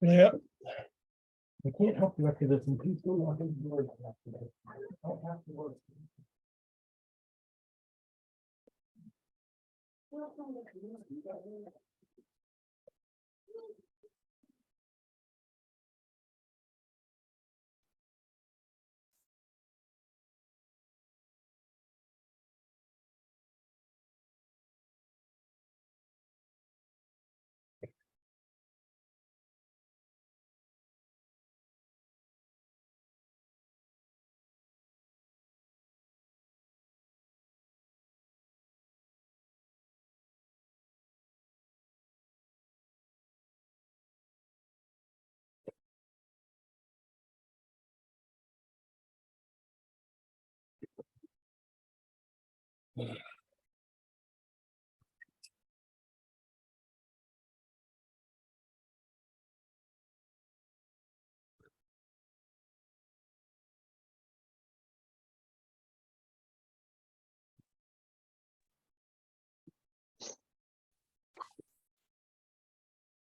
Yeah. I can't help you after this, and please don't walk into the door like that today. I don't have to work.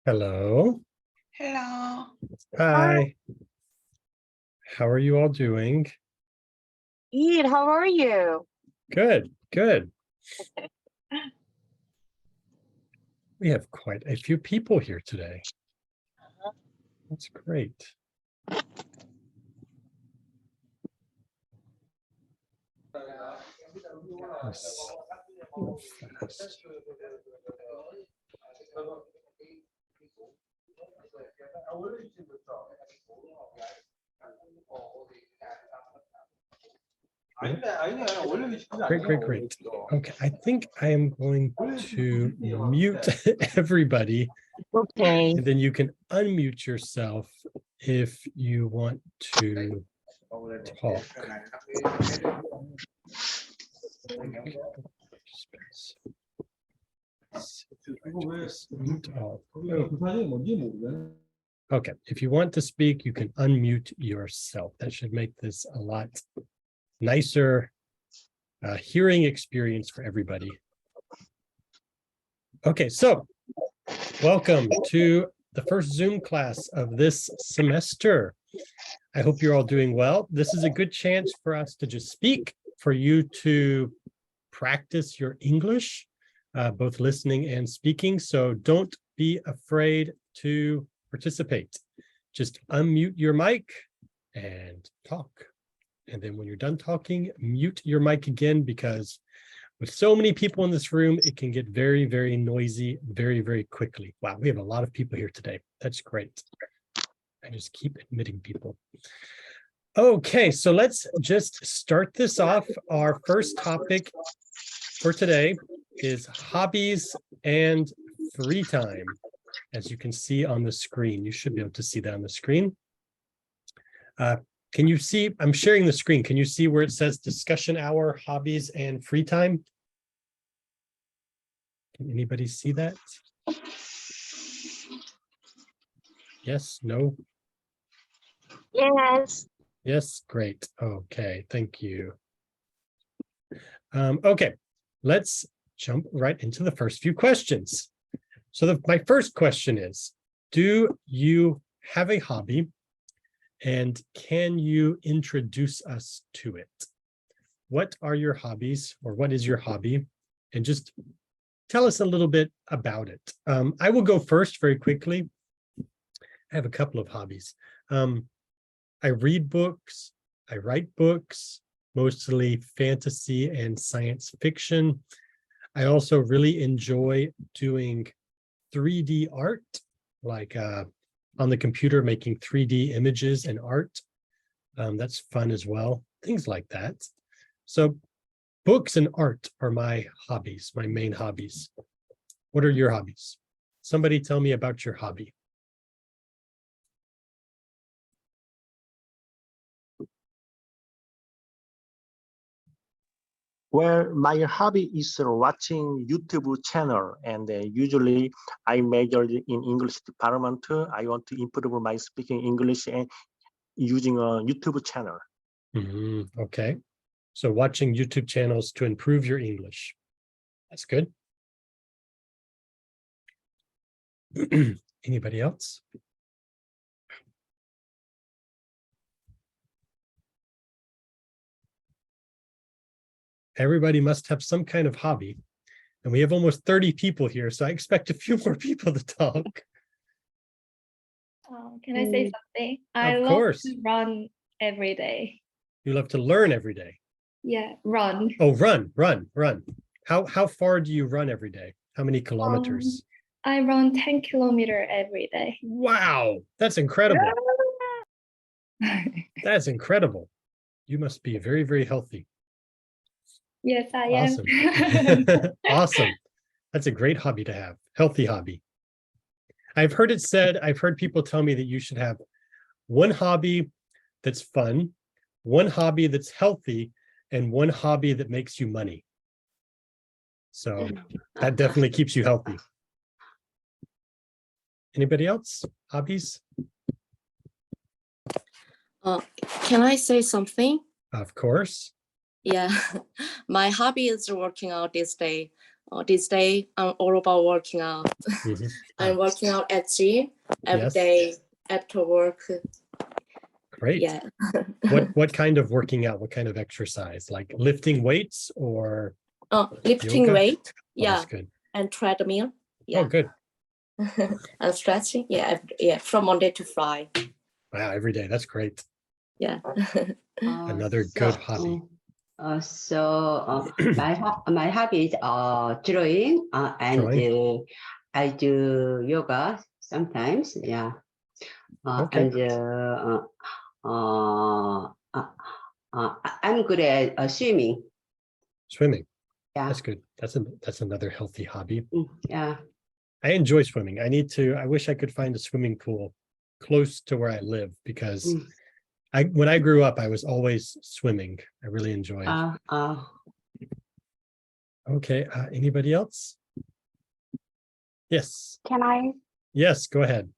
Hello. Hello. Hi. How are you all doing? Good. How are you? Good, good. We have quite a few people here today. That's great. Yes. Fast. Great. Okay, I think I am going to mute everybody. Okay. And then you can unmute yourself if you want to talk. Okay, if you want to speak, you can unmute yourself. That should make this a lot nicer hearing experience for everybody. Okay, so welcome to the first Zoom class of this semester. I hope you're all doing well. This is a good chance for us to just speak, for you to practice your English, both listening and speaking. So don't be afraid to participate. Just unmute your mic and talk. And then when you're done talking, mute your mic again, because with so many people in this room, it can get very, very noisy very quickly. Wow, we have a lot of people here today. That's great. I just keep admitting people. Okay, so let's just start this off. Our first topic for today is hobbies and free time. As you can see on the screen, you should be able to see that on the screen. Can you see? I'm sharing the screen. Can you see where it says discussion hour, hobbies, and free time? Can anybody see that? Yes, no? Yes. Yes, great. Okay, thank you. Okay, let's jump right into the first few questions. So my first question is, do you have a hobby? And can you introduce us to it? What are your hobbies, or what is your hobby? And just tell us a little bit about it. I will go first very quickly. I have a couple of hobbies. I read books, I write books, mostly fantasy and science fiction. I also really enjoy doing 3D art, like on the computer, making 3D images and art. That's fun as well, things like that. So books and art are my hobbies, my main hobbies. What are your hobbies? Somebody tell me about your hobby. Well, my hobby is watching YouTube channel, and usually I majored in English department. I want to improve my speaking English and using a YouTube channel. Okay, so watching YouTube channels to improve your English. That's good. Anybody else? Everybody must have some kind of hobby. And we have almost 30 people here, so I expect a few more people to talk. Can I say something? I Of love course. to run every day. You love to learn every day. Yeah, run. Oh, run. How far do you run every day? How many kilometers? I run 10 kilometers every day. Wow, that's incredible. That's incredible. You must be very, very healthy. Yes, I Awesome. am. Awesome. That's a great hobby to have. Healthy hobby. I've heard people tell me that you should have one hobby that's fun, one hobby that's healthy, and one hobby that makes you money. So that definitely keeps you healthy. Anybody else? Hobbies? Can I say something? Of course. Yeah, my hobby is working out this day. This day, I'm all about working out. Mhm. I'm working out at gym every Yes. day after work. Great. Yeah. What kind of working out? What kind of exercise? Like lifting weights or? Lifting Yoga? weight. Oh, Yeah, that's good. and treadmill. Oh, Yeah, good. and stretching. Yeah, from Monday to Friday. Wow, every day. That's great. Yeah. Another good hobby. My hobby is drawing and Drawing. I do yoga sometimes. Yeah. Okay. And I'm good at swimming. Swimming. Yeah. That's good. That's another healthy hobby. Yeah. I enjoy swimming. I wish I could find a swimming pool close to where I live because when I grew up, I was always swimming. I really enjoyed it. Okay. Anybody else? Yes. Can I? Yes, go ahead.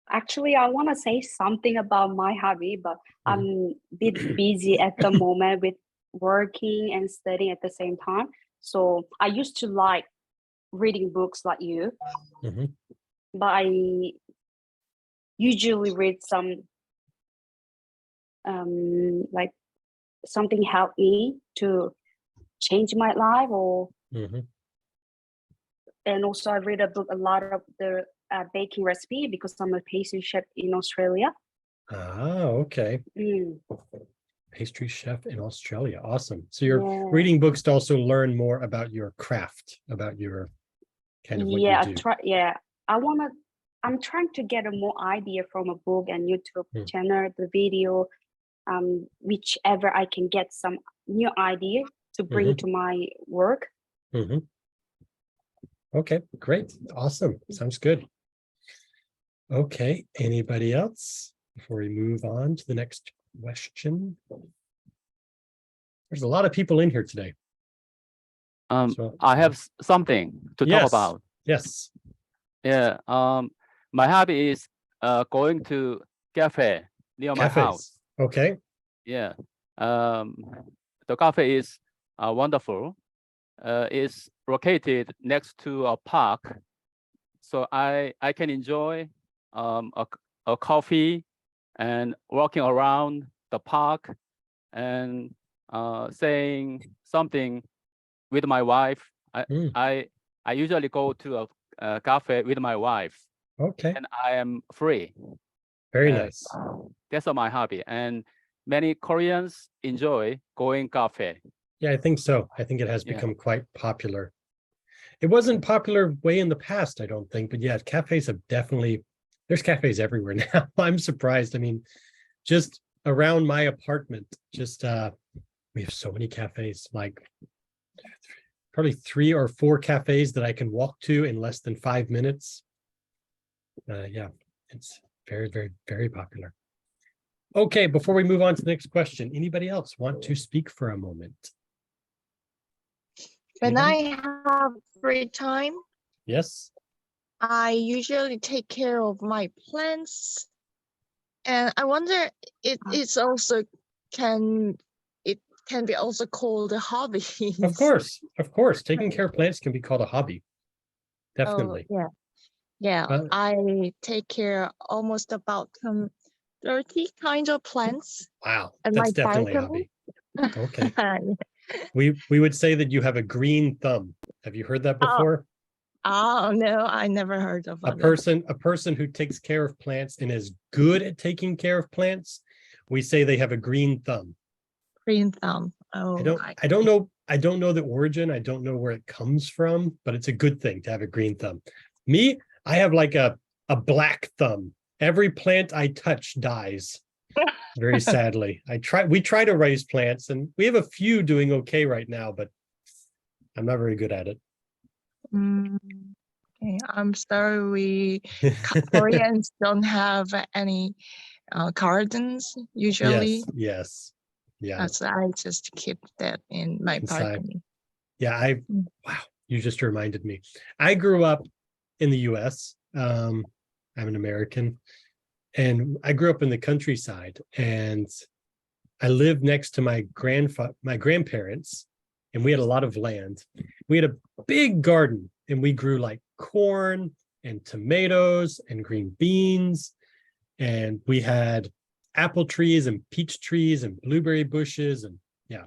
Actually, I want to say something about my hobby, but I'm a bit busy at the moment with working and studying at the same time. So I used to like reading books like you, Mhm. but I usually read some like something helped me to change my life, or Mhm. and also I read a lot of the baking recipe because I'm a pastry chef in Australia. Okay. Mm. Pastry chef in Australia. Awesome. So you're Yeah. reading books to also learn more about your craft, about your kind of what Yeah, you do. I'm trying to get a more idea from a book and YouTube Mm. channel, the video, whichever I can get some new idea to bring to my work. Mhm. Okay, great. Awesome. Sounds good. Okay, anybody else before we move on to the next question? There's a lot of people in here today. So- I have something to Yes. talk about. Yes. Yeah. My hobby is going to cafe near my house. Cafes. Okay. Yeah. The cafe is wonderful. It's located next to a park, so I can enjoy a coffee and walking around the park and saying something with my wife. I usually go to a cafe with my wife, Okay. and I am free. Very nice. That's my hobby, and many Koreans enjoy going cafe. Yeah, I think so. I think it has Yeah. become quite popular. It wasn't popular way in the past, I don't think, but yeah, cafes have definitely, there's cafes everywhere now. I'm surprised. I mean, just around my apartment, we have so many cafes, like probably 3 or 4 cafes that I can walk to in less than 5 minutes. Yeah, it's very, very, very popular. Okay, before we move on to the next question, anybody else want to speak for a moment? When Anybody? I have free time, Yes. I usually take care of my plants. And I wonder it can be also called a hobby. Of course. Taking care of plants can be called a hobby. Definitely. Oh, yeah. I take care almost about 30 kinds of plants. Wow, And that's my definitely a balcony. hobby. Okay. We would say that you have a green thumb. Have you heard that before? Oh no, I never heard of A person who takes care of plants and is good at taking care of plants, we say they have a green thumb. green thumb. Oh, I don't know the origin. I don't know where it comes from, but it's a good thing to have a green thumb. Me, I have like a black thumb. Every plant I touch dies. Very sadly. We try to raise plants and we have a few doing okay right now, but I'm not very good at it. Okay, I'm sorry, we Koreans don't have any gardens usually. Yes. Yeah. So I just keep that in my Inside. balcony. Yeah, wow, you just reminded me. I grew up in the US. I'm an American, and I grew up in the countryside, and I lived next to my grandparents, and we had a lot of land. We had a big garden, and we grew like corn and tomatoes and green beans, and we had apple trees and peach trees and blueberry bushes, and yeah,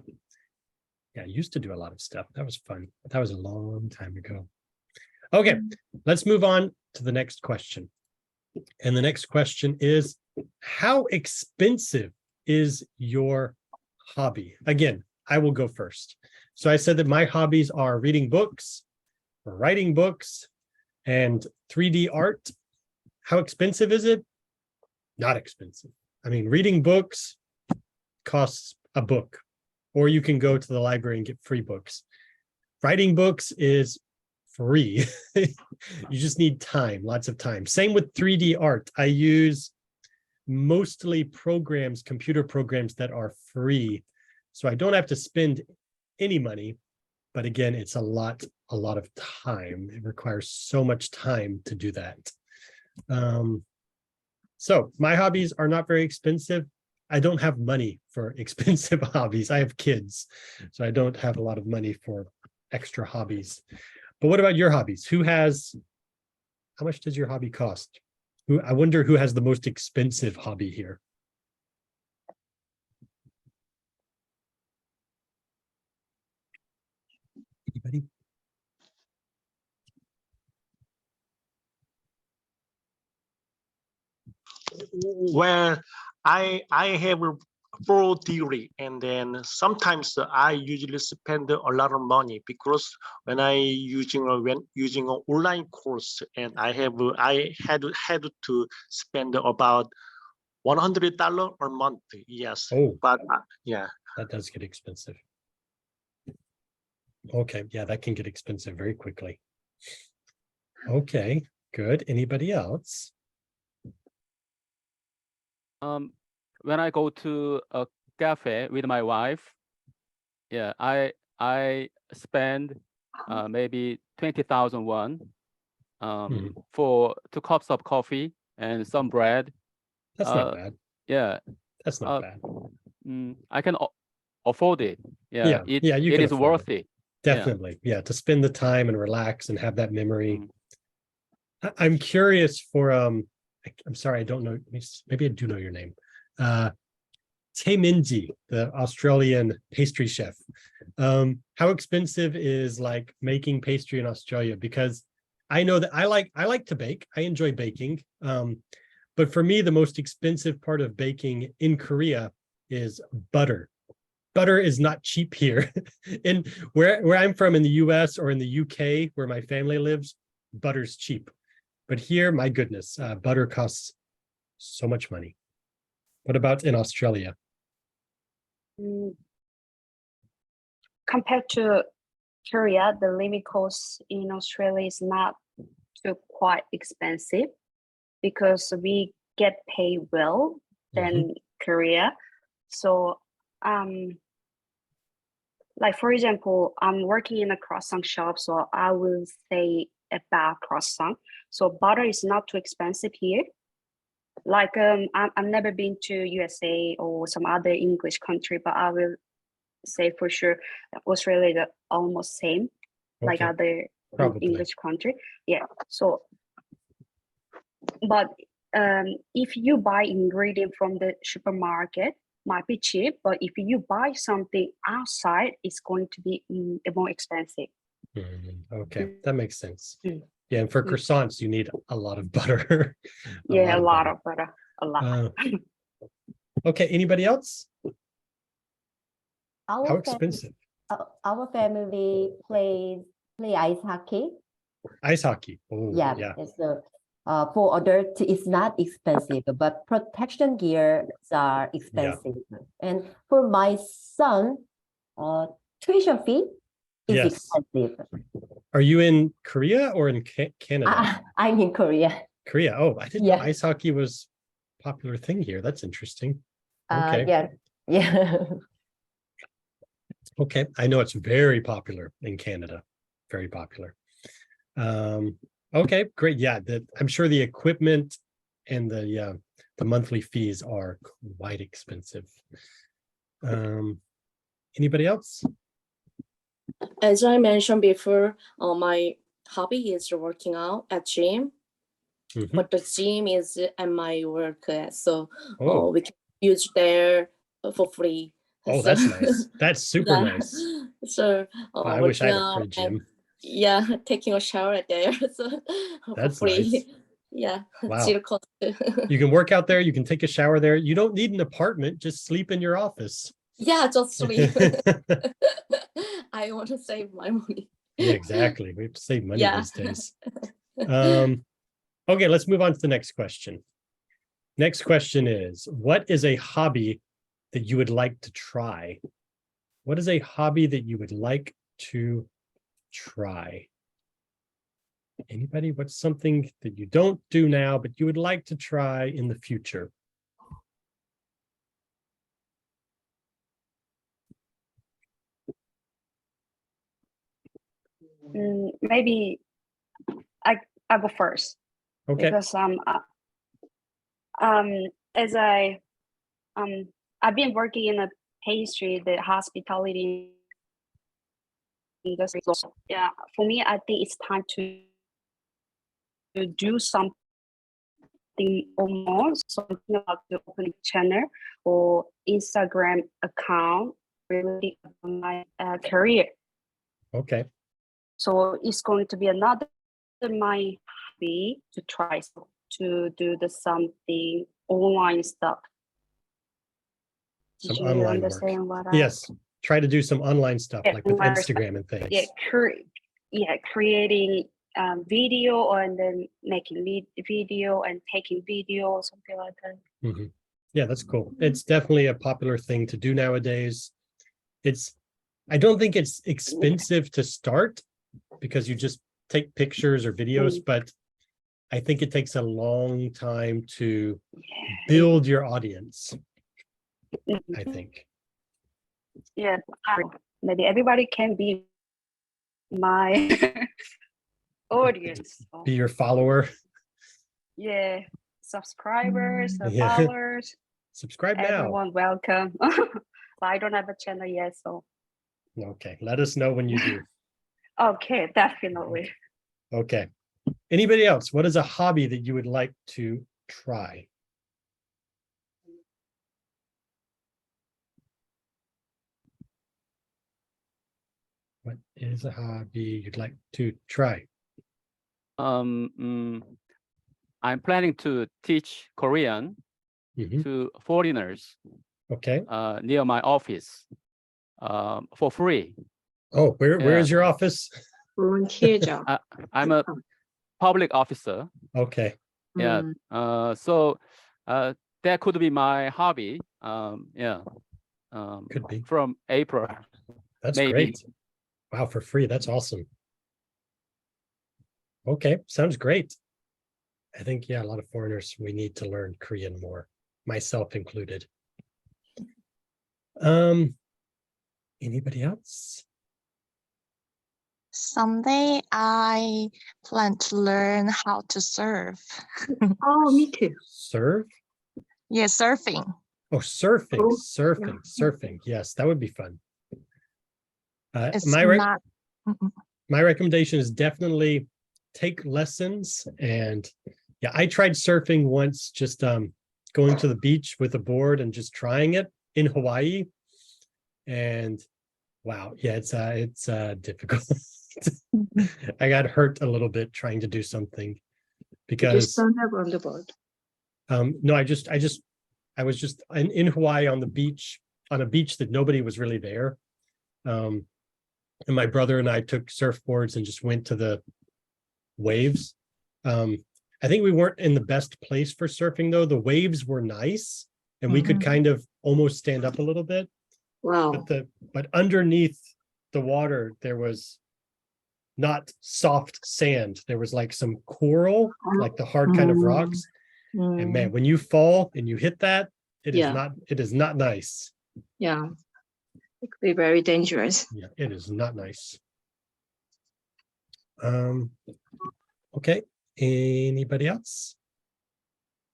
I used to do a lot of stuff. That was fun. That was a long time ago. Okay, let's move on to the next question. And the next question is, how expensive is your hobby? Again, I will go first. So I said that my hobbies are reading books, writing books, and 3D art. How expensive is it? Not expensive. I mean, reading books costs a book, or you can go to the library and get free books. Writing books is free. You just need time, lots of time. Same with 3D art. I use mostly programs, computer programs that are free. So I don't have to spend any money. But again, it's a lot of time. It requires so much time to do that. So my hobbies are not very expensive. I don't have money for expensive hobbies. I have kids, so I don't have a lot of money for extra hobbies. But what about your hobbies? How much does your hobby cost? I wonder who has the most expensive hobby here. Anybody? Well, I have a full degree, and then sometimes I usually spend a lot of money because when using an online course, and I had to spend about $100 a month. Yes. Oh, but yeah, that does get expensive. Okay, yeah, that can get expensive very quickly. Okay, good. Anybody else? When I go to a cafe with my wife, yeah, I spend maybe 20,000 won for 2 cups of coffee and some bread. That's not bad. Yeah, that's not bad. I can afford it. Yeah, it is worth it. Definitely, yeah, to spend the time and relax and have that memory. I'm curious for I'm sorry, I don't know. Maybe I do know your name. Tae-Min-ji, the Australian pastry chef. How expensive is like making pastry in Australia? Because I know that I like to bake. I enjoy baking. But for me, the most expensive part of baking in Korea is butter. Butter is not cheap here. And where I'm from in the US or in the UK, where my family lives, butter's cheap. But here, my goodness, butter costs so much money. What about in Australia? Compared to Korea, the living cost in Australia is not too quite expensive because we get paid well than Korea. So, like for example, I'm working in a croissant shop, so I will say about croissant. So butter is not too expensive here. Like I've never been to USA or some other English country, but I will say for sure Australia is almost same like other English country. Yeah. So, but if you buy ingredient from the supermarket, might be cheap, but if you buy something outside, it's going to be more expensive. Okay, that makes sense. Mm. Yeah, and for croissants, you need a lot of butter. Yeah, a lot of butter, a lot. Okay, anybody else? How Our expensive? Our family play ice hockey. Ice hockey. Oh, Yeah, yeah. it's for adults it's not expensive, but protection gears are expensive. And for my son, tuition fee is Yes. expensive. Are you in Korea or in Canada? I'm in Korea. Korea. Oh, I didn't know Yeah. ice hockey was a popular thing here. That's interesting. Okay. Yeah. Okay. I know it's very popular in Canada. Very popular. Okay, great. Yeah, I'm sure the equipment and the monthly fees are quite expensive. Anybody else? As I mentioned before, my hobby is working out at gym, but the gym is at my work, so we can use there for free. Oh, So- that's nice. That's super Yeah. nice. So I wish I had working a free out gym. and, yeah, taking a shower there, so That's for free. nice. Yeah, Wow. zero cost. You can work out there. You can take a shower there. You don't need an apartment. Just sleep in your office. Yeah, just sleep. I want to save my money. Yeah, exactly. We have to save money Yeah. these days. Okay, let's move on to the next question. Next question is, what is a hobby that you would like to try? What is a hobby that you would like to try? Anybody? What's something that you don't do now, but you would like to try in the future? Maybe I go first. Okay. Because as I've been working in the pastry, the hospitality industry. So, yeah, for me, I think it's time to do something more, something about the opening channel or Instagram account related to my career. Okay. So it's going to be another my hobby to try to do something online stuff. Some Did you online work. understand what I? Yes. Try to do some online stuff like with Instagram and things. Yeah, creating video and then making video and taking video, something like that. Yeah, that's cool. It's definitely a popular thing to do nowadays. I don't think it's expensive to start because you just take pictures or videos, but I think it takes a long time to build your audience, I think. Yeah, maybe everybody can be my audience. So, Be your follower. yeah, subscribers, Yeah. followers, Subscribe now. everyone welcome. But I don't have a channel yet, so Okay, let us know when you do. okay, definitely. Okay. Anybody else? What is a hobby that you would like to try? What is a hobby you'd like to try? I'm planning to teach Korean to foreigners Okay. near my office for free. Oh, where Yeah. is your office? volunteer job. I'm a public officer. Okay. Yeah. So that could be my hobby. Yeah. Could be. From April. That's maybe. great. Wow, for free. That's awesome. Okay, sounds great. I think, yeah, a lot of foreigners, we need to learn Korean more, myself included. Anybody else? Someday I plan to learn how to surf. Oh, me too. Surf? Yeah, surfing. Oh, surfing, Oh, surfing. Yes, that would be fun. It's My not. Mm-mm. recommendation is definitely take lessons. And yeah, I tried surfing once, just going to the beach with a board and just trying it. in Hawaii, and wow, yeah, it's difficult. I got hurt a little bit trying to do something because You just don't have on the board. no, I was just in Hawaii on the beach, on a beach that nobody was really there. And my brother and I took surfboards and just went to the waves. I think we weren't in the best place for surfing though. The waves were nice and we could kind of almost stand up a little bit. Wow. But underneath the water, there was not soft sand. There was like some coral, like the hard kind of rocks. And man, when you fall and you hit that, it is not nice. Yeah. It could be very dangerous. Yeah, it is not nice. Okay, anybody else?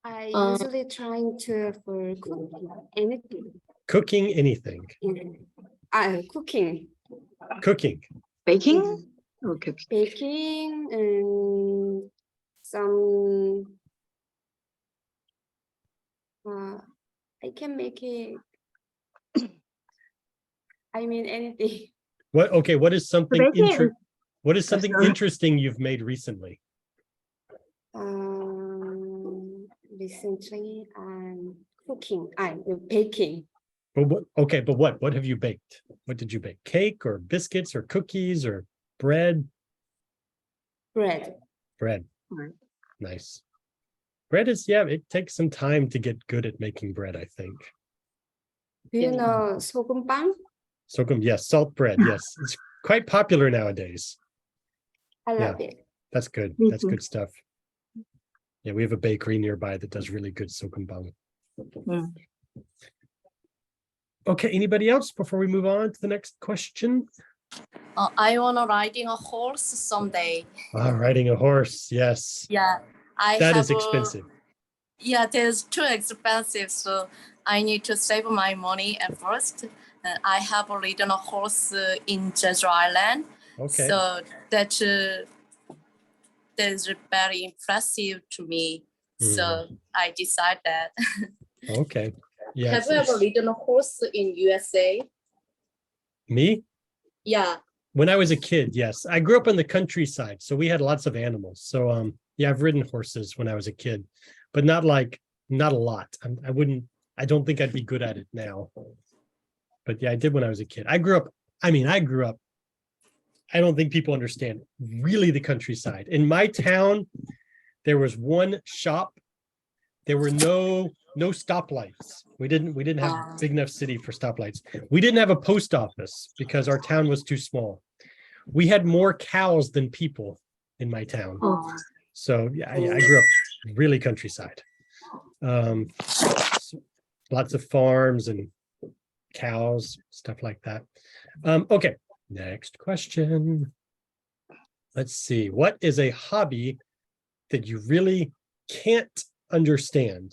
I usually trying to for cooking anything. Cooking anything. Cooking. Cooking. Baking? Okay. Baking and some I can make it. I mean anything. What is something Baking. what is something interesting you've made recently? Recently I'm cooking. I'm baking. But what have you baked? What did you bake? Cake or biscuits or cookies or bread? Bread. Bread. Right. Nice. Bread is, yeah, it takes some time to get good at making bread, I think. Do you know 소금빵? Sokum, yes, salt bread, yes. It's quite popular nowadays. I love it. That's good. Me That's too. good stuff. Yeah, we have a bakery nearby that does really good sokumbang. Okay, anybody else before we move on to the next question? I wanna riding a horse someday. Riding a horse, yes. Yeah, That is expensive. Yeah, that is too expensive. So I need to save my money at first. I have ridden a horse in Jeju Island. Okay. So that is very impressive to me. So I decided that. Okay. Yeah. Have you ever ridden a horse in USA? Me? Yeah. When I was a kid, yes. I grew up in the countryside, so we had lots of animals. So yeah, I've ridden horses when I was a kid, but not a lot. I don't think I'd be good at it now. But yeah, I did when I was a kid. I grew up, I don't think people understand really the countryside. In my town, there was one shop. There were no stoplights. We didn't have a big enough city for stoplights. We didn't have a post office because our town was too small. We had more cows than people in my town. So yeah, I grew up really countryside. Lots of farms and cows, stuff like that. Okay, next question. Let's see. What is a hobby that you really can't understand?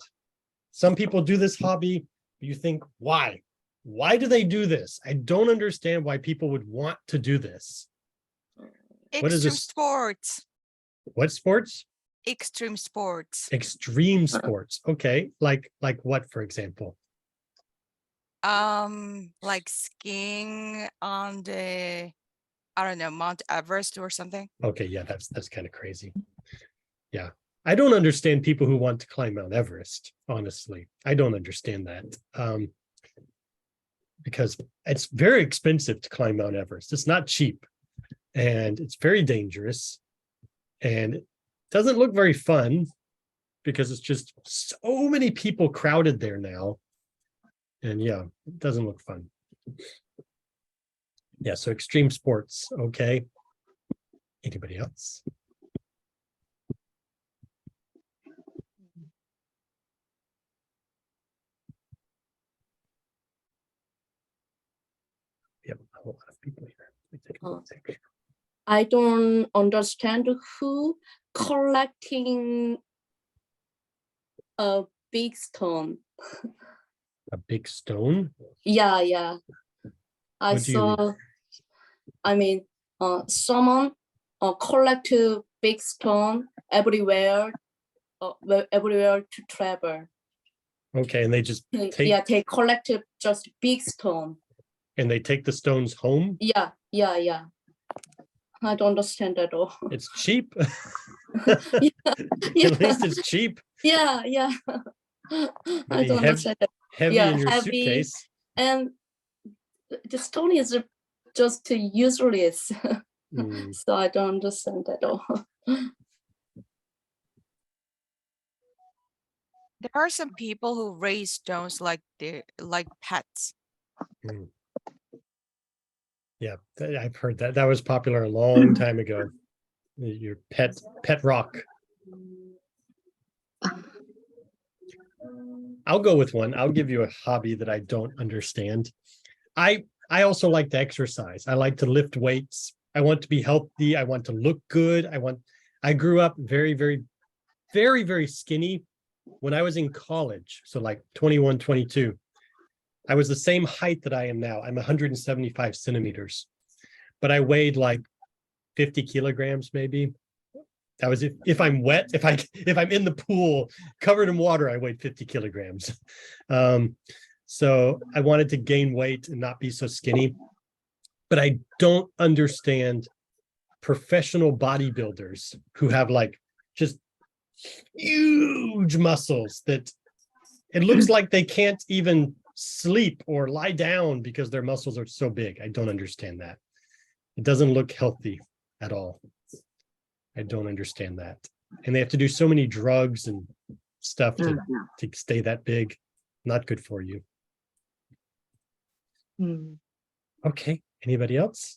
Some people do this hobby, but you think, why? Why do they do this? I don't understand why people would want to do this. What is this? Sports. What sports? Extreme sports. Extreme sports. Okay. Like what, for example? Like skiing on the, I don't know, Mount Everest or something. Okay, yeah, that's kind of crazy. Yeah. I don't understand people who want to climb Mount Everest, honestly. I don't understand that. Because it's very expensive to climb Mount Everest. It's not cheap. And it's very dangerous. And it doesn't look very fun because it's just so many people crowded there now. And yeah, it doesn't look fun. Yeah, so extreme sports, okay. Anybody else? We have a whole lot of people here. Let me take a look. I don't understand who collecting a big stone. A big stone? Yeah. I What do you saw, I mean, someone collect a big stone everywhere to travel. Okay, and they just take they collected just big stone. and they take the stones home. Yeah. I don't understand at all. It's cheap. Yeah. At least it's cheap. Yeah. I don't understand that. Heavy in your suitcase. And the stone is just useless. So I don't understand at all. There are some people who raise stones like pets. Yeah, I've heard that. That was popular a long time ago. Your pet rock. I'll go with one. I'll give you a hobby that I don't understand. I also like to exercise. I like to lift weights. I want to be healthy. I want to look good. I grew up very, very, very, very skinny when I was in college. So like 21, 22. I was the same height that I am now. I'm 175 centimeters, but I weighed like 50 kilograms, maybe. That was if I'm wet, if I'm in the pool covered in water, I weighed 50 kilograms. So I wanted to gain weight and not be so skinny, but I don't understand professional bodybuilders who have like just huge muscles that it looks like they can't even sleep or lie down because their muscles are so big. I don't understand that. It doesn't look healthy at all. I don't understand that. And they have to do so many drugs and stuff to stay that big. Not good for you. Okay, anybody else?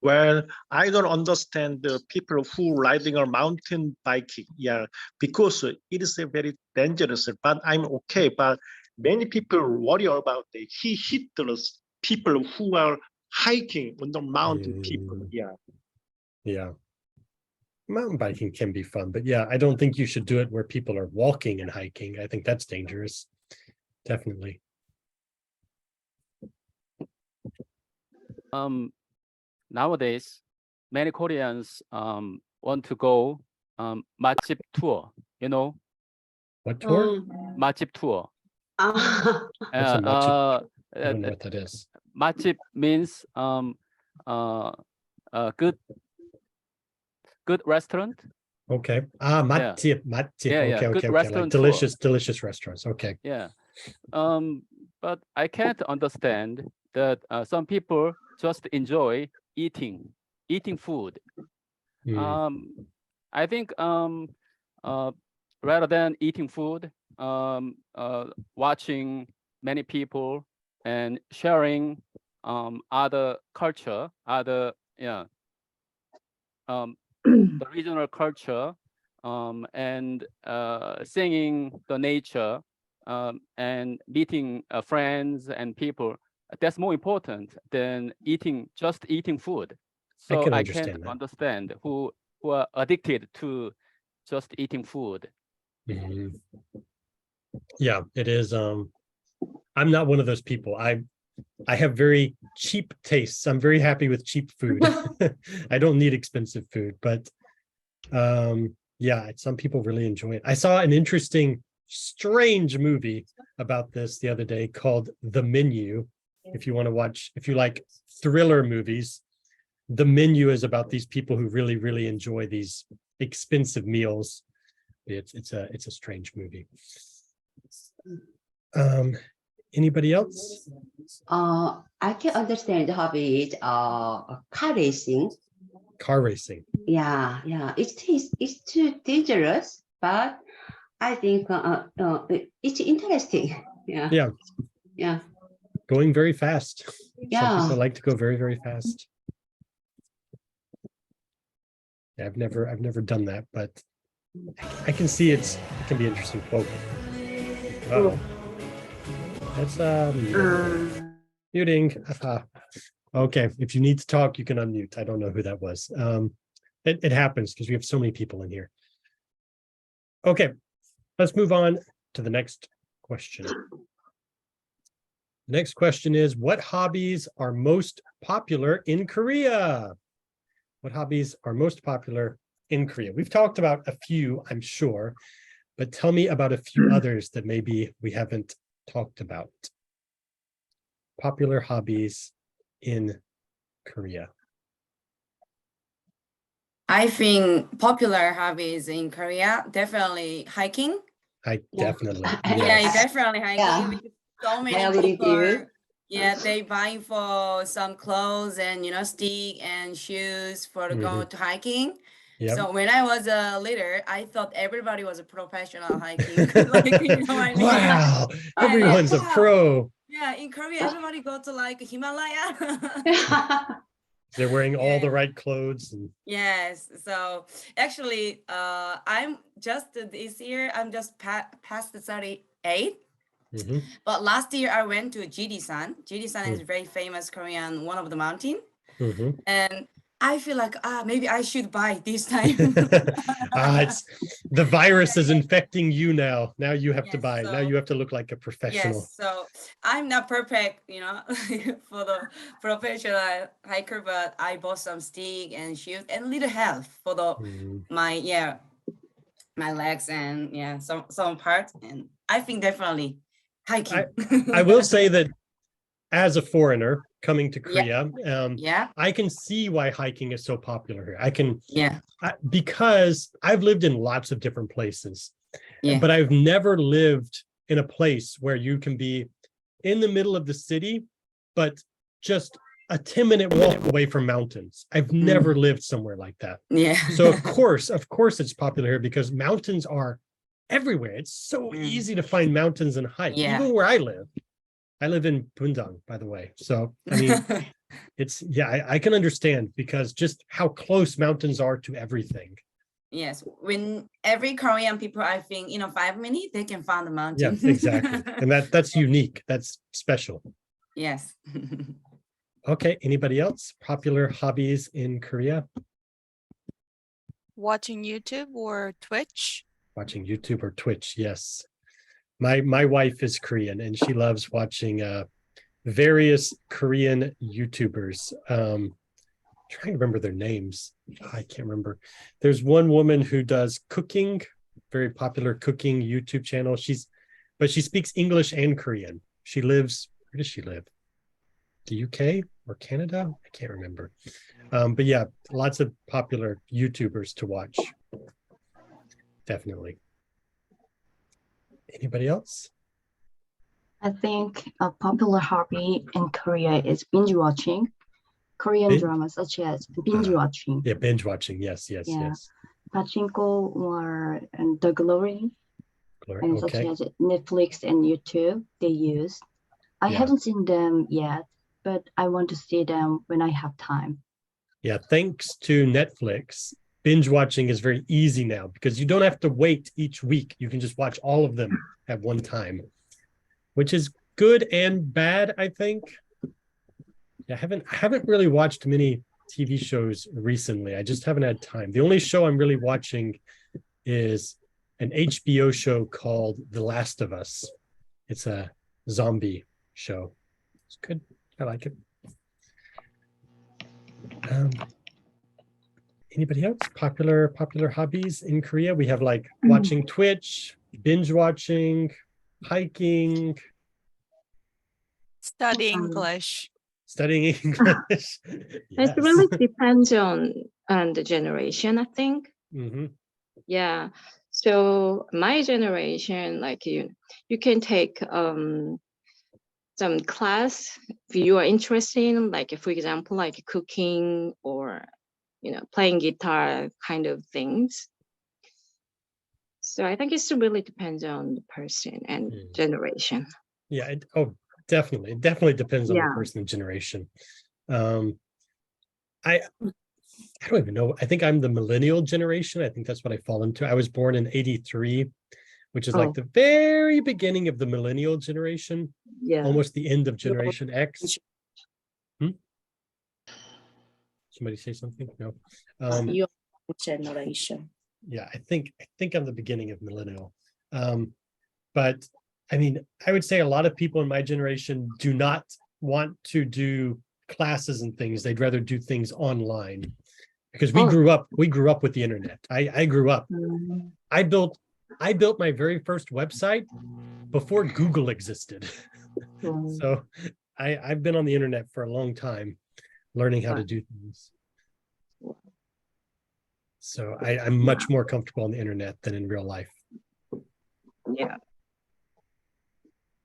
Well, I don't understand the people who riding a mountain biking. Yeah, because it is a very dangerous, but I'm okay. But many people worry about the hit those people who are hiking on the mountain people. Yeah. Mountain biking can be fun, but yeah, I don't think you should do it where people are walking and hiking. I think that's dangerous. Definitely. Nowadays, many Koreans want to go 맛집 tour. You know? What tour? 맛집 tour. What's a 맛집? I don't know what that is. 맛집 means good restaurant. Okay. 맛집. Yeah, Okay. good restaurant like delicious restaurants. Okay. Yeah. But I can't understand that some people just enjoy eating food. I think rather than eating food, watching many people and sharing other culture, the regional culture, and singing the nature, and meeting friends and people. That's more important than just eating food. So I can't understand who are addicted to just eating food. Yeah, it is. I'm not one of those people. I have very cheap tastes. I'm very happy with cheap food. I don't need expensive food, but yeah, some people really enjoy it. I saw an interesting, strange movie about this the other day called The Menu. If you want to watch, if you like thriller movies, The Menu is about these people who really, really enjoy these expensive meals. It's a strange movie. Anybody else? I can understand the hobby car racing. Car racing. Yeah. It's too dangerous, but I think it's interesting. Yeah. Going very fast. Yeah. Some people like to go very, very fast. Yeah, I've never done that, but I can see it can be interesting. Whoa. That's muting. Okay, if you need to talk, you can unmute. I don't know who that was. It happens because we have so many people in here. Okay, let's move on to the next question. The next question is, what hobbies are most popular in Korea? What hobbies are most popular in Korea? We've talked about a few, I'm sure, but tell me about a few others that maybe we haven't talked about. Popular hobbies in Korea. I think popular hobbies in Korea, definitely hiking. Definitely. Yeah, Yes. definitely hiking. Yeah. Because so I many agree with people, you. yeah, they buying for some clothes and stick and shoes for to go to hiking. Yep. So when I was a leader, I thought everybody was a professional hiking. Like, you know what I mean? Wow, everyone's a Wow. pro. Yeah, in Korea, everybody go to like Himalaya. They're wearing all Yeah. the right clothes. And Yes. So actually, I'm just this year, I'm just past the 38. Mhm. But last year I went to Jidisan. Jidisan is very famous Korean, one of the mountain. Mhm. And I feel like, maybe I should buy this time. It's the virus is infecting you now. Now you have to Yes, buy. Now so- you have to look like a professional. Yes, so I'm not perfect, for the professional hiker, but I bought some stick and shoes and little help for the Mhm. my legs and some parts. And I think definitely hiking. I will say that as a foreigner coming to Yeah. Korea, Yeah, I can see why hiking is so popular here. yeah, Because I've lived in lots of different places, Yeah. but I've never lived in a place where you can be in the middle of the city, but just a 10-minute walk away from mountains. I've never lived somewhere like that. yeah. So of course it's popular here because mountains are everywhere. It's so easy to find mountains and hike. Yeah. Even where I live in Bundang, by the way. So I mean, I can understand because just how close mountains are to everything. Yes, when every Korean people, I think, 5 minutes, they can find the Yeah, mountain. exactly. And that's unique. That's special. Yes. Okay, anybody else? Popular hobbies in Korea? Watching YouTube or Twitch? Watching YouTube or Twitch, yes. My wife is Korean and she loves watching various Korean YouTubers. Trying to remember their names. I can't remember. There's one woman who does cooking, very popular cooking YouTube channel. But she speaks English and Korean. Where does she live? The UK or Canada? I can't remember. But yeah, lots of popular YouTubers to watch. Definitely. Anybody else? I think a popular hobby in Korea is binge watching Korean dramas such as binge watching. Yeah, binge watching. Yes. Pachinko or The Glory, and such Okay. as Netflix and YouTube they use. I haven't seen them yet, but I want to see them when I have time. Yeah, thanks to Netflix, binge watching is very easy now because you don't have to wait each week. You can just watch all of them at one time, which is good and bad, I think. Yeah, I haven't really watched many TV shows recently. I just haven't had time. The only show I'm really watching is an HBO show called The Last of Us. It's a zombie show. It's good. I like it. Anybody else? Popular hobbies in Korea? We have like watching Twitch, binge watching, hiking, Study English. studying English. It really depends on the generation, I think. Mm-hmm. Yeah. So my generation, like you can take some class if you are interested in, like for example, like cooking or playing guitar kind of things. So I think it really depends on the person and generation. Yeah. Definitely. It definitely depends on the Yeah. person and generation. I don't even know. I think I'm the millennial generation. I think that's what I fall into. I was born in 83, which is like the very beginning of the millennial generation. Yeah. Almost the end of Generation X. Somebody say something? No. Your generation. Yeah, I think I'm the beginning of millennial. But I mean, I would say a lot of people in my generation do not want to do classes and things. They'd rather do things online because we grew up with the internet. I grew up. I built I built my very first website before Google existed. So I've been on the internet for a long time, learning how to do things. So I'm much more comfortable on the internet than in real life. Yeah.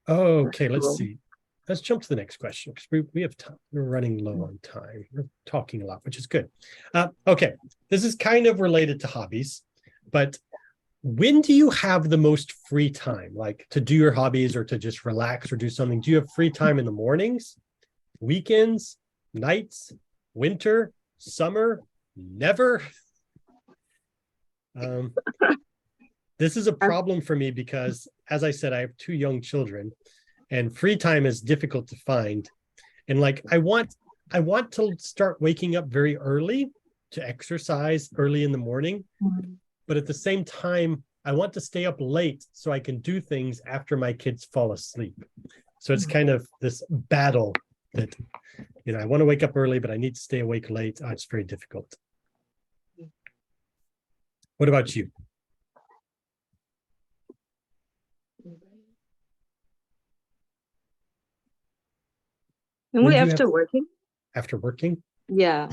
Okay, let's see. Let's jump to the next question because we have time. We're running low on time. We're talking a lot, which is good. Okay, this is kind of related to hobbies, but when do you have the most free time, like to do your hobbies or to just relax or do something? Do you have free time in the mornings, weekends, nights, winter, summer, never? This is a problem for me because, as I said, I have 2 young children and free time is difficult to find. And like, I want to start waking up very early to exercise early in the morning. But at the same time, I want to stay up late so I can do things after my kids fall asleep. So it's kind of this battle that, I want to wake up early, but I need to stay awake late. Oh, it's very difficult. What about you? And we after working? After working? Yeah.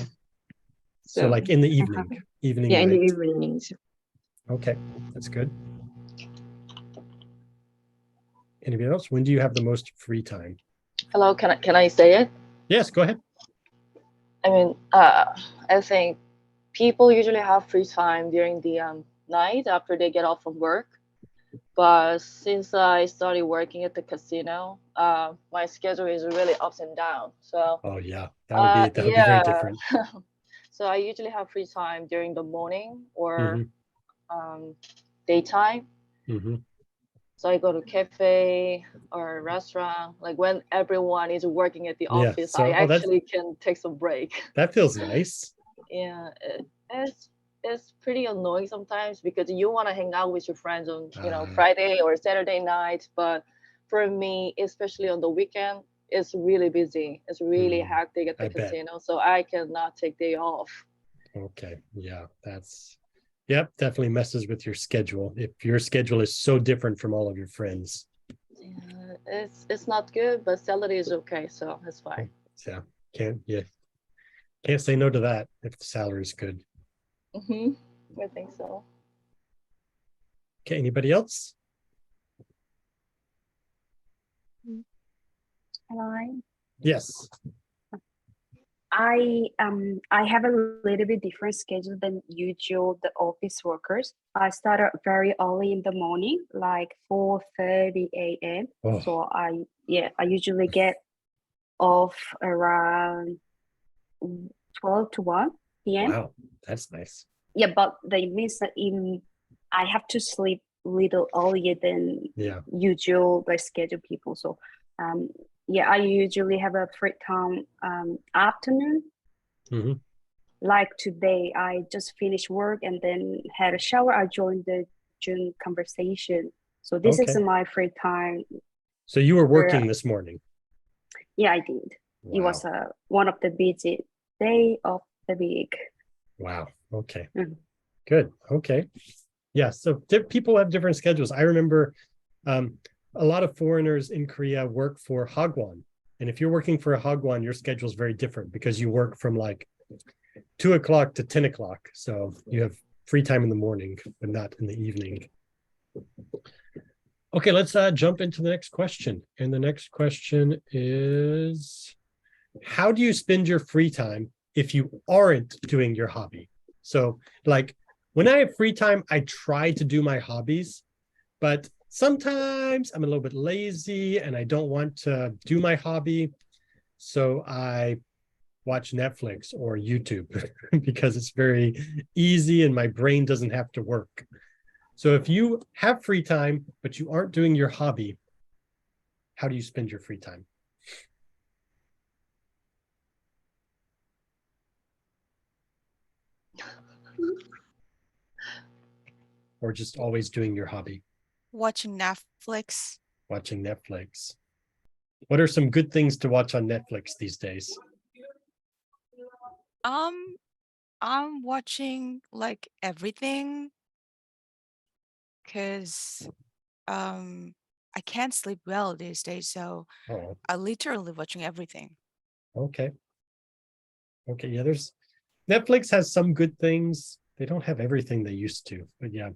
So like in the evening, Yeah, in the evenings. Okay, that's good. Anybody else? When do you have the most free time? Hello, can I say it? Yes, go ahead. I mean, I think people usually have free time during the night after they get off from work. But since I started working at the casino, my schedule is really ups and down. So oh yeah, that would be very different. So I usually have free time during the morning or daytime. So I go to cafe or restaurant, like when everyone is working at the office, so, I actually can take some break. That feels nice. Yeah, it's pretty annoying sometimes because you want to hang out with your friends on Friday or Saturday night, but for me, especially on the weekend, it's really busy. It's really hectic at the casino, so I cannot take day off. Okay, yeah, definitely messes with your schedule if your schedule is so different from all of your friends. Yeah, it's not good, but salary is okay, so it's fine. Yeah, can't say no to that if the salary is good. I think so. Okay, anybody else? Hello. Yes. I have a little bit different schedule than usual the office workers. I start very early in the morning, like 4:30 a.m. So I usually get off around 12 to 1 p.m. Wow, that's nice. Yeah, but that means that I have to sleep a little earlier than usual like scheduled people. So I usually have a free time afternoon. Like today, I just finished work and then had a shower. I joined the Zoom conversation. So this is my free time. So you were working this morning? Yeah, I did. Wow. It was one of the busy day of the week. Wow. Okay. Good. Okay. Yeah. So people have different schedules. I remember a lot of foreigners in Korea work for Hagwon. And if you're working for a Hagwon, your schedule is very different because you work from like 2 o'clock to 10 o'clock. So you have free time in the morning, but not in the evening. Okay, let's jump into the next question. And the next question is, how do you spend your free time if you aren't doing your hobby? So like when I have free time, I try to do my hobbies, but sometimes I'm a little bit lazy and I don't want to do my hobby. So I watch Netflix or YouTube because it's very easy and my brain doesn't have to work. So if you have free time, but you aren't doing your hobby, how do you spend your free time? Or just always doing your hobby? Watching Netflix. Watching Netflix. What are some good things to watch on Netflix these days? I'm watching like everything. because I can't sleep well these days, so I'm literally watching everything. Okay. Okay, yeah, there's Netflix has some good things. They don't have everything they used to, but yeah,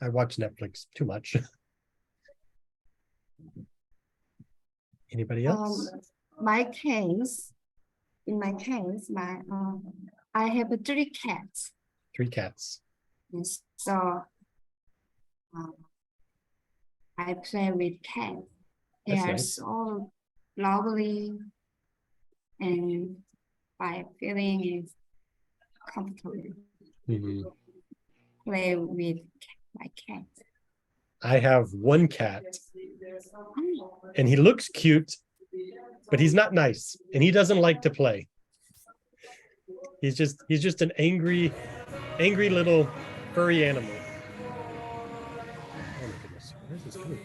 I watch Netflix too much. Anybody else? In my case, I have 3 cats. 3 cats. Yes, so I play with cats. They That's are nice. so lovely, and my feeling is comfortable. Play with my cat. I have 1 cat, and he looks cute, but he's not nice, and he doesn't like to play. He's just an angry little furry animal. Oh my goodness, where's this coming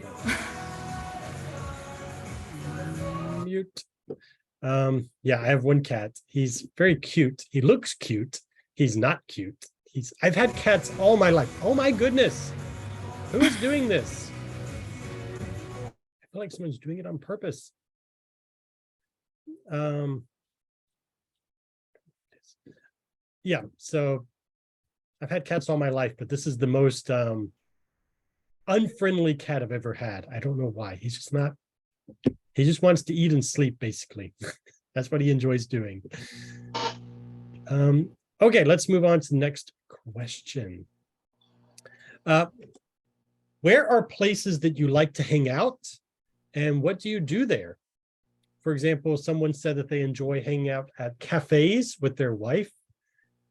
from? Mute. Yeah, I have 1 cat. He's very cute. He looks cute. He's not cute. I've had cats all my life. Oh my goodness. Who is doing this? I feel like someone's doing it on purpose. Yeah, so I've had cats all my life, but this is the most unfriendly cat I've ever had. I don't know why. He just wants to eat and sleep, basically. That's what he enjoys doing. Okay, let's move on to the next question. Where are places that you like to hang out, and what do you do there? For example, someone said that they enjoy hanging out at cafes with their wife.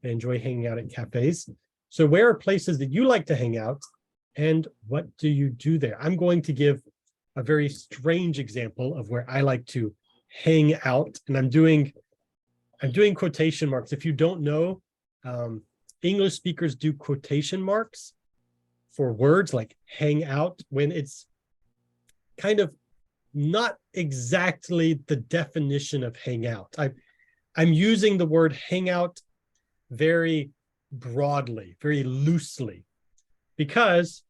They enjoy hanging out at cafes. So where are places that you like to hang out, and what do you do there? I'm going to give a very strange example of where I like to hang out, and I'm doing quotation marks. If you don't know, English speakers do quotation marks for words like hang out when it's kind of not exactly the definition of hang out. I'm using the word hang out very broadly, very loosely, because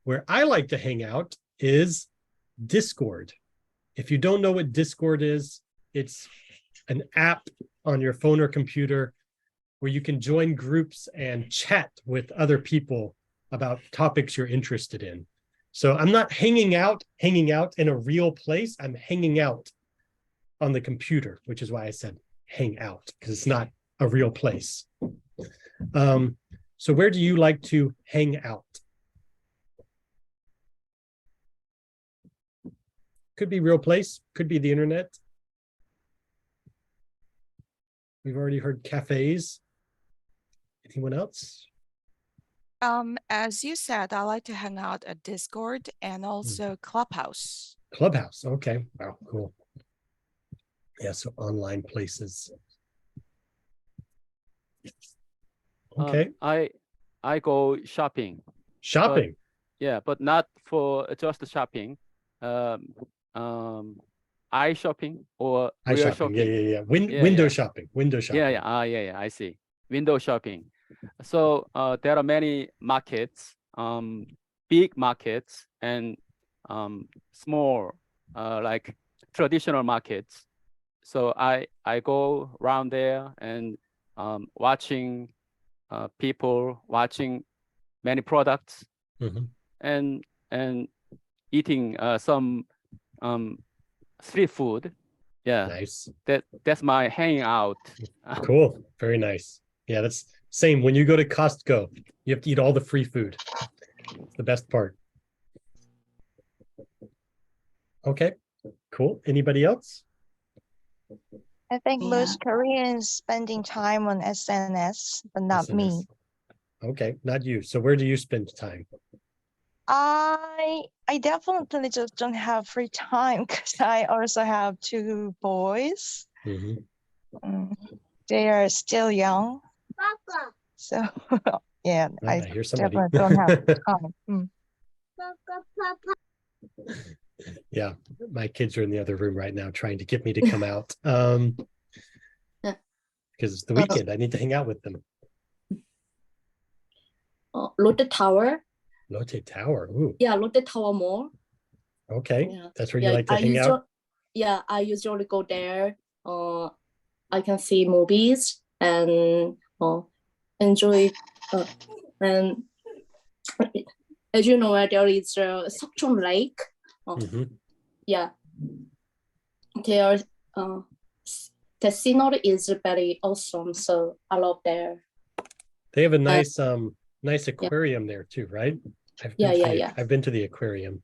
where I like to hang out is Discord. If you don't know what Discord is, it's an app on your phone or computer where you can join groups and chat with other people about topics you're interested in. So I'm not hanging out in a real place. I'm hanging out on the computer, which is why I said hang out, because it's not a real place. So where do you like to hang out? Could be real place, could be the internet. We've already heard cafes. Anyone else? As you said, I like to hang out at Discord and also Clubhouse. Clubhouse, okay. Wow, cool. Yeah, so online places. Okay. I go shopping. Shopping? But not for just shopping. Eye shopping or Eye real shopping. shopping. Yeah. Window shopping. Window shopping. Yeah. I see. Window shopping. So there are many markets, big markets and small, like traditional markets. So I go around there and watching people, watching many products, and eating some street food. Yeah, nice. That's my hanging out. Cool, very nice. Yeah, that's same. When you go to Costco, you have to eat all the free food. It's the best part. Okay, cool. Anybody else? I think most Koreans spending time on SNS, but not me. Okay, not you. So where do you spend time? I definitely just don't have free time because I also have 2 boys. They are still young. So yeah, I hear somebody. definitely don't have time. Yeah, my kids are in the other room right now trying to get me to come out. Because it's the weekend, I need to hang out with them. Lotte Tower, Lotte Tower. Ooh. Yeah, Lotte Tower Mall. Okay. Yeah. That's where you like to hang out? Yeah, I usually go there. I can see movies and enjoy. And as you know, there is Sokchon Lake. Yeah, there. The scenery is very awesome, so I love there. They have a nice nice aquarium there too, right? I've been to the aquarium.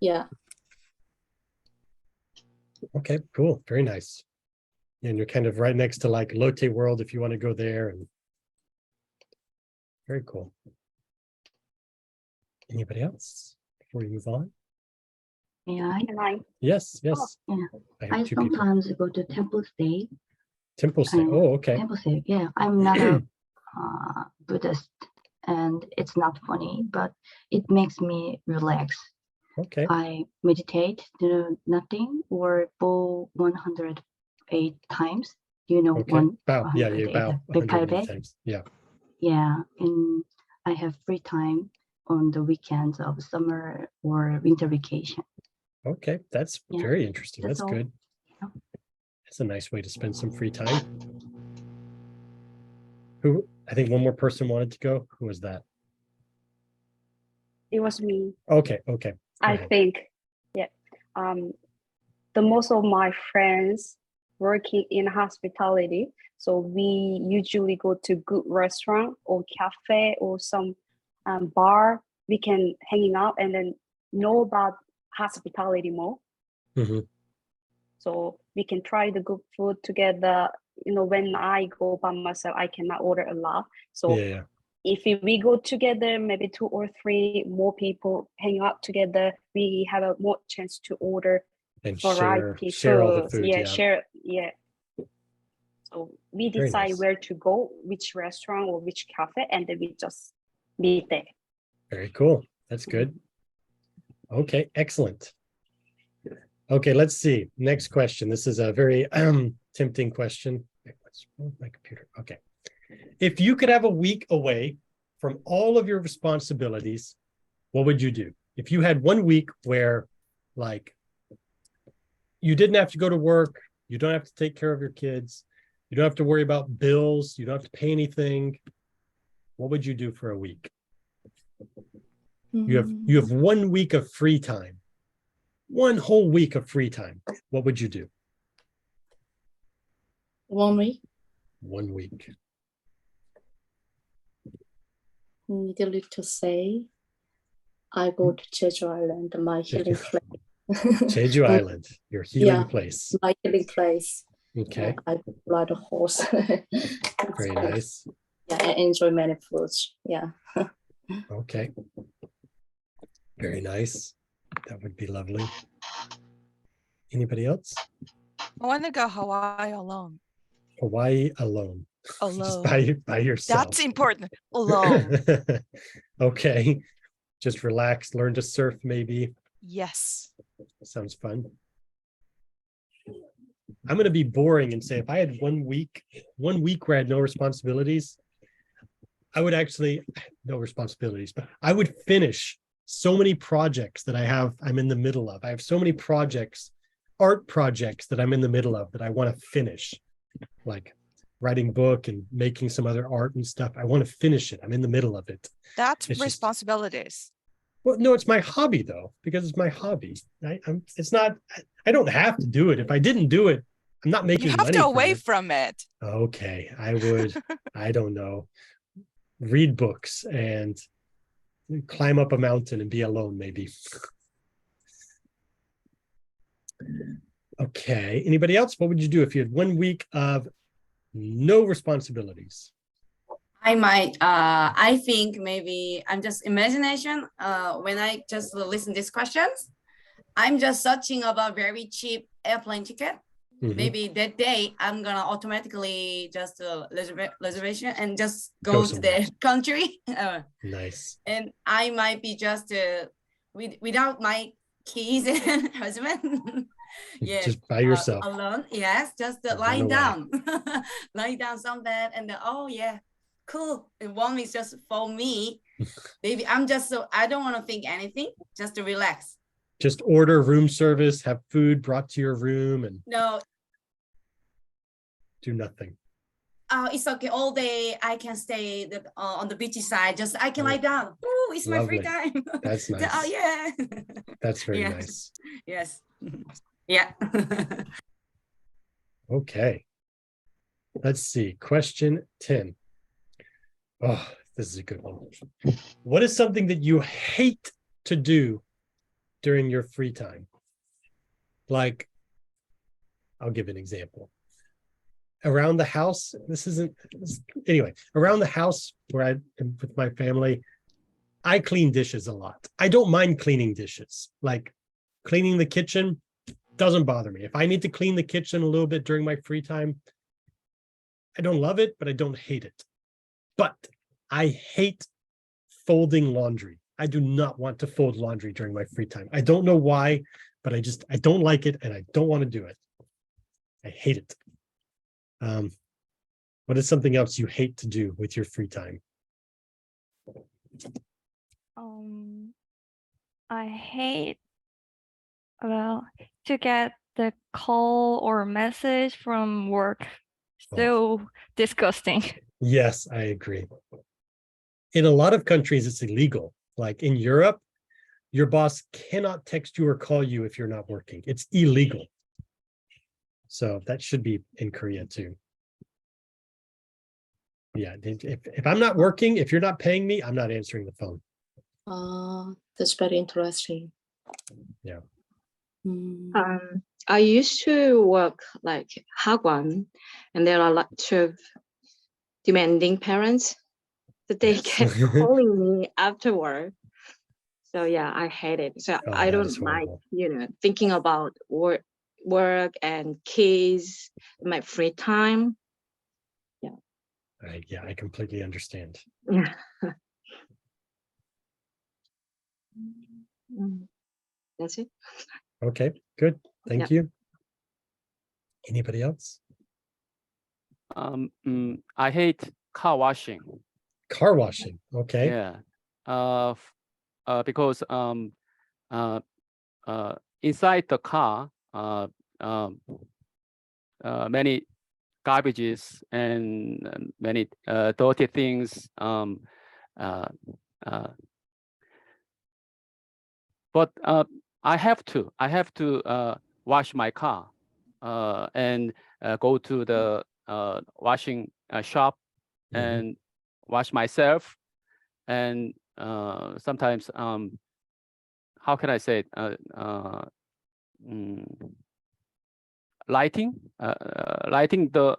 Yeah. Okay, cool. Very nice. And you're kind of right next to like Lotte World if you want to go there. And very cool. Anybody else before we move on? Yeah. Yes. Yeah. I sometimes go to Temple State. Temple State. Oh, okay. Temple State. Yeah, I'm not a Buddhist, and it's not funny, but it makes me relax. Okay. I meditate, do nothing, or bow 108 times. You know, okay. Bow. Yeah, you bow 108 times. Yeah. Yeah, and I have free time on the weekends of summer or winter vacation. Okay, that's very interesting. That's good. Yeah. It's a nice way to spend some free time. I think one more person wanted to go. Who was that? It was me. Okay. I think, yeah. The most of my friends working in hospitality, so we usually go to good restaurant or cafe or some bar. We can hanging out and then know about hospitality more. So we can try the good food together. You know, when I go by myself, I cannot order a lot. So if we go together, maybe 2 or 3 more people hang out together, we have a more chance to order and variety share all the foods. food. Share. So we decide where to go, which restaurant or which cafe, and then we just meet there. Very cool. That's good. Okay, excellent. Okay, let's see. Next question. This is a very tempting question. What's wrong with my computer? Okay. If you could have a week away from all of your responsibilities, what would you do? If you had 1 week where, like, you didn't have to go to work, you don't have to take care of your kids, you don't have to worry about bills, you don't have to pay anything, what would you do for a week? You have 1 week of free time. 1 whole week of free time. What would you do? 1 week? 1 week. Needless to say, I go to Jeju Island, my healing place. Jeju Island, your healing place. My healing place. Okay. I ride a horse. Very nice. Yeah, I enjoy many foods. Yeah. Okay. Very nice. That would be lovely. Anybody else? I want to go Hawaii alone. Hawaii alone. Alone. Just by yourself. That's important. Alone. Okay. Just relax, learn to surf maybe. Yes. Sounds fun. I'm going to be boring and say if I had 1 week where I had no responsibilities, I would actually, no responsibilities, but I would finish so many projects that I'm in the middle of. I have so many projects, art projects that I'm in the middle of that I want to finish, like writing book and making some other art and stuff. I want to finish it. I'm in the middle of it. That's responsibilities. Well, no, it's my hobby though, because it's my hobby. It's not, I don't have to do it. If I didn't do it, I'm not making money. You have to away from it. Okay, I would, I don't know, read books and climb up a mountain and be alone maybe. Okay, anybody else? What would you do if you had 1 week of no responsibilities? I might, I think maybe I'm just imagination. When I just listen to these questions, I'm just searching about very cheap airplane ticket. Maybe that day I'm gonna automatically just reservation and just go to the country. Nice. And I might be just without my kids and husband. Yeah, just by yourself. Alone. Yes, just lying down, lying down some bed, and oh yeah, cool. And 1 week just for me, Maybe I don't want to think anything, just to relax. Just order room service, have food brought to your room, and No, do nothing. it's okay. All day I can stay on the beachy side. Just I can lie down. Oh, it's my free Lovely. time. That's nice. Oh yeah. That's very Yes. nice. Yes. Yeah. Okay. Let's see. Question 10. Oh, this is a good one. What is something that you hate to do during your free time? Like, I'll give an example. Around the house, anyway, around the house where I am with my family, I clean dishes a lot. I don't mind cleaning dishes. Like cleaning the kitchen doesn't bother me. If I need to clean the kitchen a little bit during my free time, I don't love it, but I don't hate it. But I hate folding laundry. I do not want to fold laundry during my free time. I don't know why, but I don't like it and I don't want to do it. I hate it. What is something else you hate to do with your free time? I hate to get the call or message from work. So disgusting. Yes, I agree. In a lot of countries, it's illegal. Like in Europe, your boss cannot text you or call you if you're not working. It's illegal. So that should be in Korea too. Yeah, if I'm not working, if you're not paying me, I'm not answering the phone. That's very interesting. Yeah. I used to work like hagwon, and there are lots of demanding parents that they kept calling me after work. So yeah, I hate it. So I don't like, thinking about work and kids in my free time. Yeah, I completely understand. Yeah. That's it. Okay, good. Thank you. Anybody else? I hate car washing. Car washing. Okay. Yeah. Because inside the car, many garbages and many dirty things. But I have to wash my car and go to the washing shop and wash myself. And sometimes, how can I say it? Lighting the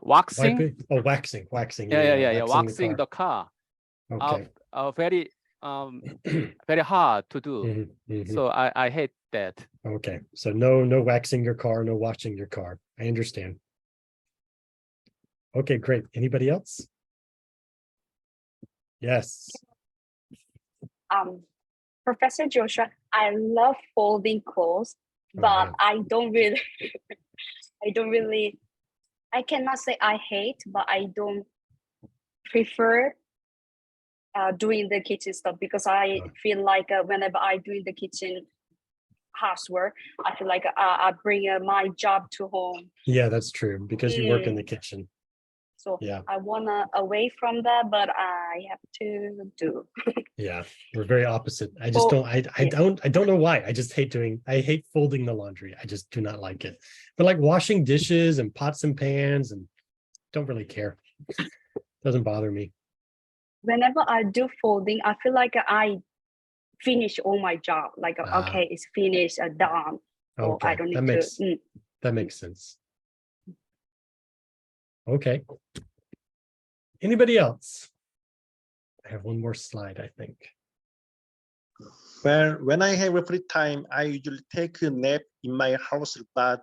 waxing. Waxing. Yeah. Waxing the car. Okay. Very very hard to do. So I hate that. Okay. So no waxing your car, no washing your car. I understand. Okay, great. Anybody else? Yes. Professor Joshua, I love folding clothes, but I don't really, I cannot say I hate, but I don't prefer doing the kitchen stuff because I feel like whenever I do the kitchen housework, I feel like I bring my job to home. Yeah, that's true because you work in the kitchen. So I wanna away from that, but I have to do. Yeah, we're very opposite. I just don't. I don't know why. I just hate folding the laundry. I just do not like it. But like washing dishes and pots and pans, and don't really care. Doesn't bother me. Whenever I do folding, I feel like I finish all my job. Like okay, it's finished, done. So Okay, I don't need to. That makes sense. Okay. Anybody else? I have one more slide, I think. Well, when I have a free time, I usually take a nap in my house, but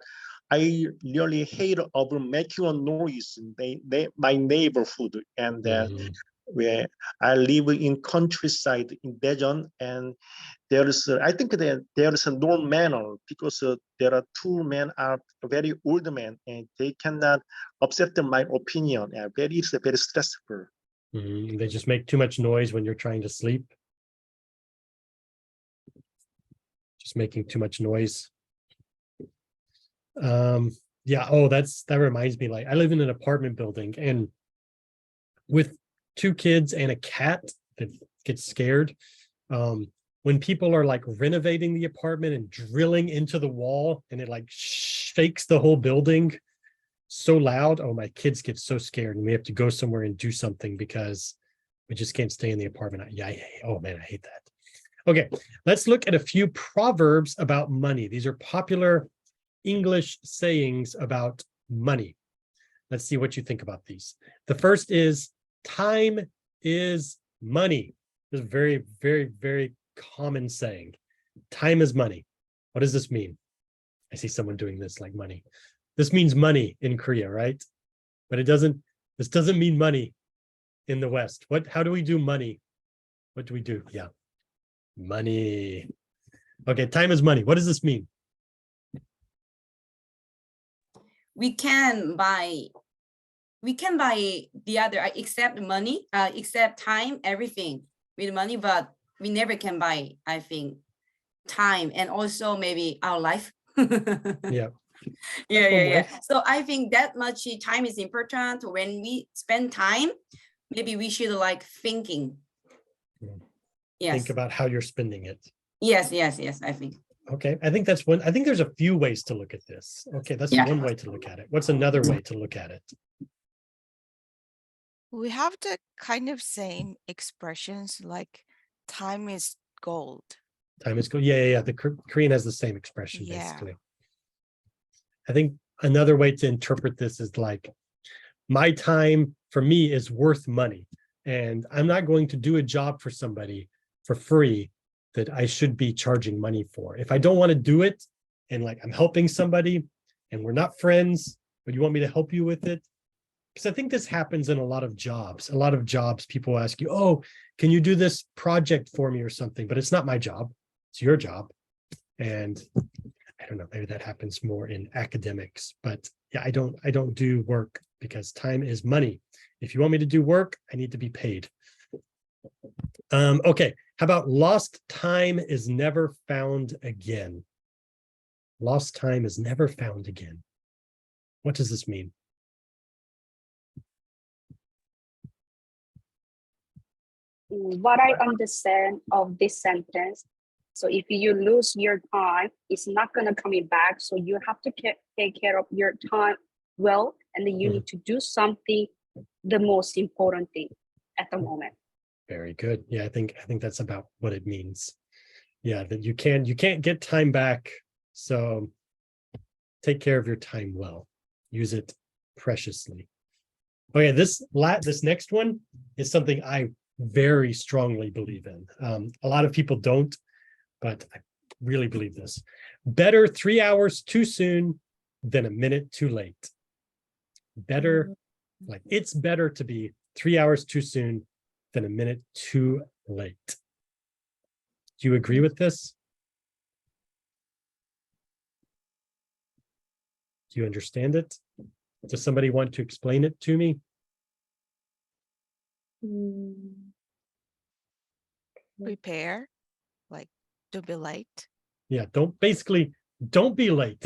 I really hate of making a noise in my neighborhood. And where I live in countryside in Daejeon, and I think that there is no manner because there are two men are very old men and they cannot accept my opinion. It's very stressful. They just make too much noise when you're trying to sleep. Just making too much noise. Yeah, oh, that reminds me, like I live in an apartment building, and with 2 kids and a cat that gets scared. When people are like renovating the apartment and drilling into the wall and it like shakes the whole building so loud, oh, my kids get so scared and we have to go somewhere and do something because we just can't stay in the apartment. Yeah, oh man, I hate that. Okay, let's look at a few proverbs about money. These are popular English sayings about money. Let's see what you think about these. The first is, time is money. This is a very, very, very common saying. Time is money. What does this mean? I see someone doing this like money. This means money in Korea, right? But this doesn't mean money in the West. How do we do money? What do we do? Yeah, money. Okay, time is money. What does this mean? We can buy the other, except money, except time, everything with money, but we never can buy, I think, time and also maybe our life. Yeah. Yeah. So I think that much time is important. When we spend time, maybe we should like thinking. Yes. Think about how you're spending it. Yes, I think. Okay, I think that's one. I think there's a few ways to look at this. Okay, that's one way to look at it. What's another way to look at it? We have the kind of same expressions like time is gold. Time is gold. Yeah. The Korean has the same expression, basically. I think another way to interpret this is like, my time for me is worth money, and I'm not going to do a job for somebody for free that I should be charging money for. If I don't want to do it, and like I'm helping somebody and we're not friends, but you want me to help you with it, because I think this happens in a lot of jobs. A lot of jobs, people ask you, oh, can you do this project for me or something? But it's not my job, it's your job. And I don't know, maybe that happens more in academics, but yeah, I don't do work because time is money. If you want me to do work, I need to be paid. Okay, how about lost time is never found again? Lost time is never found again. What does this mean? What I understand of this sentence, so if you lose your time, it's not going to come back. So you have to take care of your time well, and then you need to do something, the most important thing at the moment. Very good. Yeah, I think that's about what it means. Yeah, that you can't get time back. So take care of your time well. Use it preciously. Okay, this next one is something I very strongly believe in. A lot of people don't, but I really believe this. Better 3 hours too soon than a minute too late. Better, like it's better to be 3 hours too soon than a minute too late. Do you agree with this? Do you understand it? Does somebody want to explain it to me? Prepare, like don't be late. Yeah, don't be late.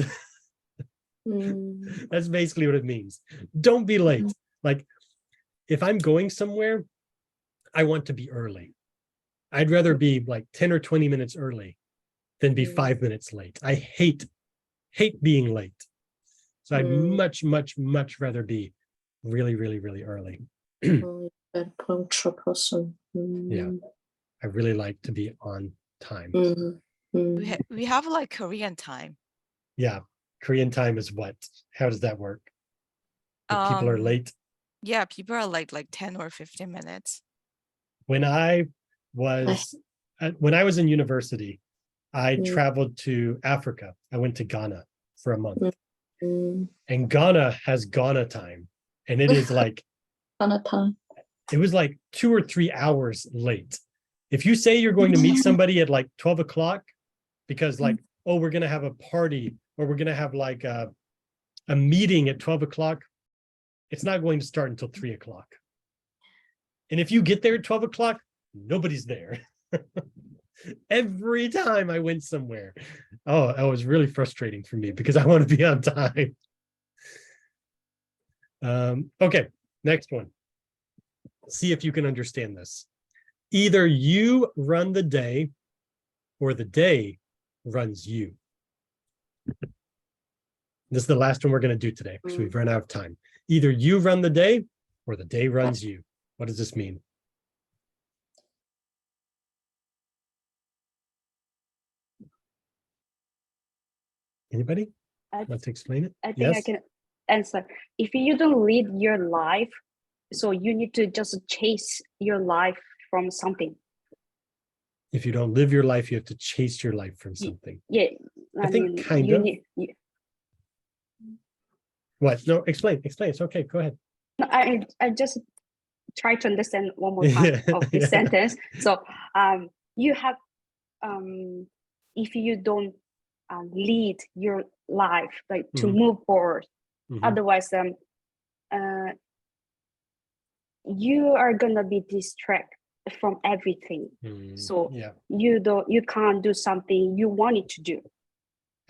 That's basically what it means. Don't be late. Like if I'm going somewhere, I want to be early. I'd rather be like 10 or 20 minutes early than be 5 minutes late. I hate being late. So I'd much rather be really, really, really early. A punctual person. Yeah, I really like to be on time. We have like Korean time. Yeah, Korean time is what? How does that work? If people are late? Yeah, people are like 10 or 15 minutes. When I was in university, I traveled to Africa. I went to Ghana for a month. And Ghana has Ghana time. And it is like Ghana time. It was like 2 or 3 hours late. If you say you're going to meet somebody at like 12 o'clock, because like, oh, we're going to have a party or we're going to have like a meeting at 12 o'clock, it's not going to start until 3 o'clock. And if you get there at 12 o'clock, nobody's there. Every time I went somewhere. Oh, that was really frustrating for me because I want to be on time. Okay, next one. See if you can understand this. Either you run the day or the day runs you. This is the last one we're going to do today because we've run out of time. Either you run the day or the day runs you. What does this mean? Anybody want to explain it? I think I can answer. If you don't lead your life, so you need to just chase your life from something. If you don't live your life, you have to chase your life from something. Yeah, I think mean, kind you of. need- What? No, explain. It's okay. Go ahead. No, I just try to understand one more time Yeah, of this yeah. sentence. So you have if you don't lead your life like to move forward, otherwise you are gonna be distracted from everything. So you can't do something you wanted to do.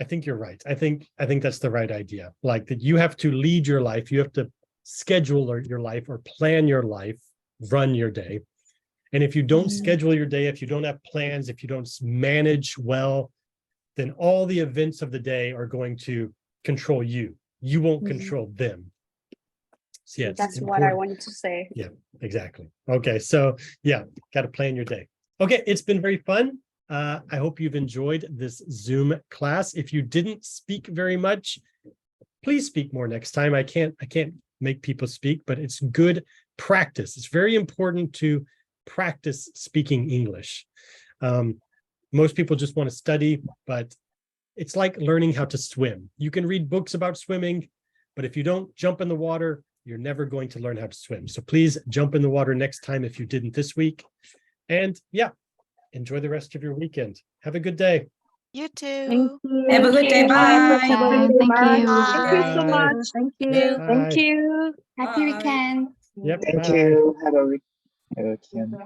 I think you're right. I think that's the right idea. Like that you have to lead your life. You have to schedule your life or plan your life, run your day. And if you don't schedule your day, if you don't have plans, if you don't manage well, then all the events of the day are going to control you. You won't control them. So yeah, That's what I wanted to say. Yeah, exactly. Okay, so yeah, got to plan your day. Okay, it's been very fun. I hope you've enjoyed this Zoom class. If you didn't speak very much, please speak more next time. I can't make people speak, but it's good practice. It's very important to practice speaking English. Most people just want to study, but it's like learning how to swim. You can read books about swimming, but if you don't jump in the water, you're never going to learn how to swim. So please jump in the water next time if you didn't this week. And yeah, enjoy the rest of your weekend. Have a good day. You too. Thank you. Have a good day. Bye. Thank you. Thank you so Bye. much. Thank you. Bye. Thank you. Happy weekend. Yep. Thank bye. you. Have a weekend.